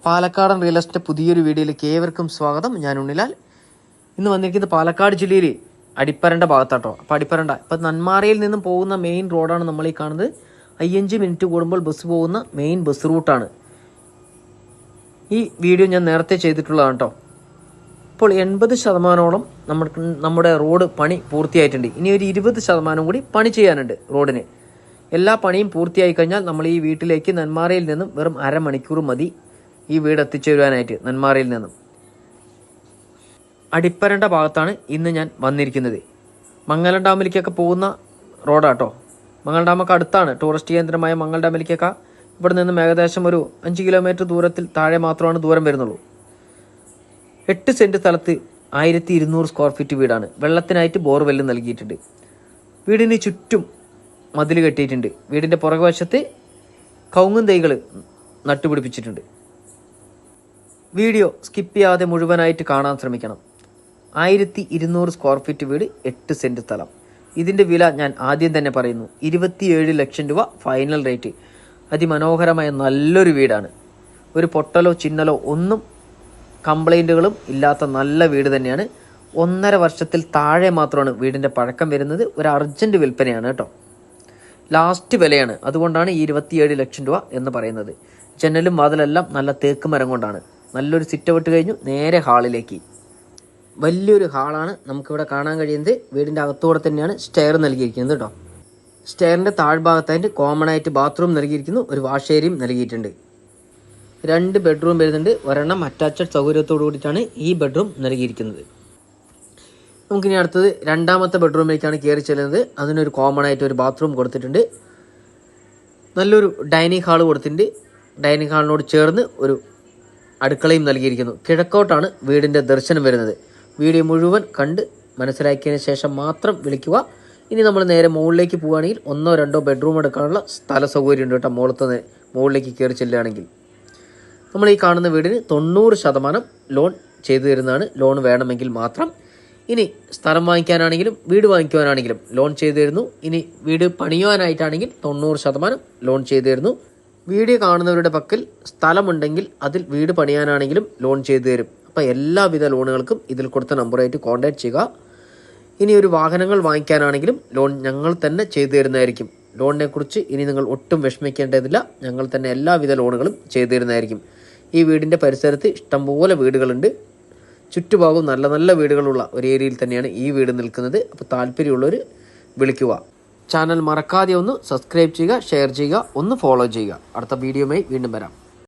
പാലക്കാടൻ real estate പുതിയൊരു വീഡിയോയിലേക്ക് ഏവർക്കും സ്വാഗതം. ഞാൻ ഉണ്ണിലാൽ. ഇന്ന് വന്നിരിക്കുന്നത് പാലക്കാട് ജില്ലയിൽ അടിപ്പരണ്ട ഭാഗത്താട്ടോ. അപ്പോൾ അടിപ്പരണ്ട ഇപ്പം നന്മാറയിൽ നിന്നും പോകുന്ന മെയിൻ റോഡാണ് നമ്മൾ ഈ കാണുന്നത്. 5 മിനിറ്റ് കൂടുമ്പോൾ ബസ് പോകുന്ന മെയിൻ ബസ് റൂട്ടാണ്. ഈ വീഡിയോ ഞാൻ നേരത്തെ ചെയ്തിട്ടുള്ളതാണ് കേട്ടോ. ഇപ്പോൾ 80% നമ്മുടെ റോഡ് പണി പൂർത്തിയായിട്ടുണ്ട്. ഇനി ഒരു 20% കൂടി പണി ചെയ്യാനുണ്ട് റോഡിന്. എല്ലാ പണിയും പൂർത്തിയായി കഴിഞ്ഞാൽ നമ്മൾ ഈ വീട്ടിലേക്ക് നന്മാറയിൽ നിന്നും വെറും അരമണിക്കൂർ മതി ഈ വീട് എത്തിച്ചേരുവാനായിട്ട്. നന്മാറയിൽ നിന്നും അടിപ്പരണ്ട ഭാഗത്താണ് ഇന്ന് ഞാൻ വന്നിരിക്കുന്നത്. മംഗലം ഡാമിലേക്കൊക്കെ പോകുന്ന റോഡാട്ടോ. മംഗലം ഡാമൊക്കെ അടുത്താണ്. ടൂറിസ്റ്റ് കേന്ദ്രമായ മംഗലം ഡാമിലേക്കൊക്കെ ഇവിടെ നിന്നും ഏകദേശം ഒരു 5 കിലോമീറ്റർ ദൂരത്തിൽ താഴെ മാത്രമാണ് ദൂരം വരുന്നുള്ളൂ. 8 സെൻറ്റ് സ്ഥലത്ത് 1200 സ്ക്വയർ ഫീറ്റ് വീടാണ്. വെള്ളത്തിനായിട്ട് ബോർവെല്ല് നൽകിയിട്ടുണ്ട്. വീടിന് ചുറ്റും മതിൽ കെട്ടിയിട്ടുണ്ട്. വീടിൻ്റെ പുറകുവശത്ത് കവുങ്ങും തൈകൾ നട്ടുപിടിപ്പിച്ചിട്ടുണ്ട്. വീഡിയോ സ്കിപ്പ് ചെയ്യാതെ മുഴുവനായിട്ട് കാണാൻ ശ്രമിക്കണം. 1200 സ്ക്വയർ ഫീറ്റ് വീട്, 8 സെൻറ്റ് സ്ഥലം. ഇതിൻ്റെ വില ഞാൻ ആദ്യം തന്നെ പറയുന്നു, 27 ലക്ഷം രൂപ ഫൈനൽ റേറ്റ്. അതിമനോഹരമായ നല്ലൊരു വീടാണ്. ഒരു പൊട്ടലോ ചിന്നലോ ഒന്നും കംപ്ലൈൻറ്റുകളും ഇല്ലാത്ത നല്ല വീട് തന്നെയാണ്. 1.5 വർഷത്തിൽ താഴെ മാത്രമാണ് വീടിൻ്റെ പഴക്കം വരുന്നത്. ഒരു അർജൻറ്റ് വിൽപ്പനയാണ് കേട്ടോ. ലാസ്റ്റ് വിലയാണ്. അതുകൊണ്ടാണ് ഈ 27 ലക്ഷം രൂപ എന്ന് പറയുന്നത്. ജനലും വാതിലെല്ലാം നല്ല തേക്ക് മരം കൊണ്ടാണ്. നല്ലൊരു സിറ്റ് ഔട്ട് കഴിഞ്ഞു നേരെ ഹാളിലേക്ക്. വലിയൊരു ഹാളാണ് നമുക്കിവിടെ കാണാൻ കഴിയുന്നത്. വീടിൻ്റെ അകത്തൂടെ തന്നെയാണ് സ്റ്റെയർ നൽകിയിരിക്കുന്നത് കേട്ടോ. സ്റ്റെയറിൻ്റെ താഴ്ഭാഗത്തായിട്ട് കോമൺ ആയിട്ട് ബാത്റൂം നൽകിയിരിക്കുന്നു. ഒരു വാഷ് ഏരിയയും നൽകിയിട്ടുണ്ട്. 2 ബെഡ്റൂം വരുന്നുണ്ട്. ഒരെണ്ണം അറ്റാച്ച്ഡ് സൗകര്യത്തോടു കൂടിയിട്ടാണ് ഈ ബെഡ്റൂം നൽകിയിരിക്കുന്നത്. നമുക്കിനി അടുത്തത് രണ്ടാമത്തെ ബെഡ്റൂമിലേക്കാണ് കയറി ചെല്ലുന്നത്. അതിനൊരു കോമൺ ആയിട്ട് ഒരു ബാത്റൂം കൊടുത്തിട്ടുണ്ട്. നല്ലൊരു ഡൈനിങ് ഹാൾ കൊടുത്തിട്ടുണ്ട്. ഡൈനിങ് ഹാളിനോട് ചേർന്ന് ഒരു അടുക്കളയും നൽകിയിരിക്കുന്നു. കിഴക്കോട്ടാണ് വീടിൻ്റെ ദർശനം വരുന്നത്. വീഡിയോ മുഴുവൻ കണ്ട് മനസ്സിലാക്കിയതിന് ശേഷം മാത്രം വിളിക്കുക. ഇനി നമ്മൾ നേരെ മുകളിലേക്ക് പോവുകയാണെങ്കിൽ 1-2 ബെഡ്റൂം എടുക്കാനുള്ള സ്ഥല സൗകര്യം ഉണ്ട് കേട്ടോ. മുകളിലേക്ക് കയറി ചെല്ലുകയാണെങ്കിൽ നമ്മൾ ഈ കാണുന്ന വീടിന് 90% ലോൺ ചെയ്തു തരുന്നതാണ്. ലോൺ വേണമെങ്കിൽ മാത്രം. ഇനി സ്ഥലം വാങ്ങിക്കാനാണെങ്കിലും വീട് വാങ്ങിക്കുവാനാണെങ്കിലും ലോൺ ചെയ്തു തരുന്നു. ഇനി വീട് പണിയുവാനായിട്ടാണെങ്കിൽ 90% ലോൺ ചെയ്തു തരുന്നു. വീഡിയോ കാണുന്നവരുടെ പക്കൽ സ്ഥലമുണ്ടെങ്കിൽ അതിൽ വീട് പണിയാനാണെങ്കിലും ലോൺ ചെയ്തു തരും. അപ്പോൾ എല്ലാവിധ ലോണുകൾക്കും ഇതിൽ കൊടുത്ത നമ്പറായിട്ട് കോൺടാക്ട് ചെയ്യുക. ഇനി ഒരു വാഹനങ്ങൾ വാങ്ങിക്കാനാണെങ്കിലും ലോൺ ഞങ്ങൾ തന്നെ ചെയ്തു തരുന്നതായിരിക്കും. ലോണിനെ കുറിച്ച് ഇനി നിങ്ങൾ ഒട്ടും വിഷമിക്കേണ്ടതില്ല. ഞങ്ങൾ തന്നെ എല്ലാവിധ ലോണുകളും ചെയ്തു തരുന്നതായിരിക്കും. ഈ വീടിൻ്റെ പരിസരത്ത് ഇഷ്ടംപോലെ വീടുകളുണ്ട്. ചുറ്റുഭാഗവും നല്ല നല്ല വീടുകളുള്ള ഒരു ഏരിയയിൽ തന്നെയാണ് ഈ വീട് നിൽക്കുന്നത്. അപ്പോൾ താല്പര്യമുള്ളവർ വിളിക്കുക. ചാനൽ മറക്കാതെ ഒന്ന് സബ്സ്ക്രൈബ് ചെയ്യുക, ഷെയർ ചെയ്യുക, ഒന്ന് ഫോളോ ചെയ്യുക. അടുത്ത വീഡിയോയുമായി വീണ്ടും വരാം.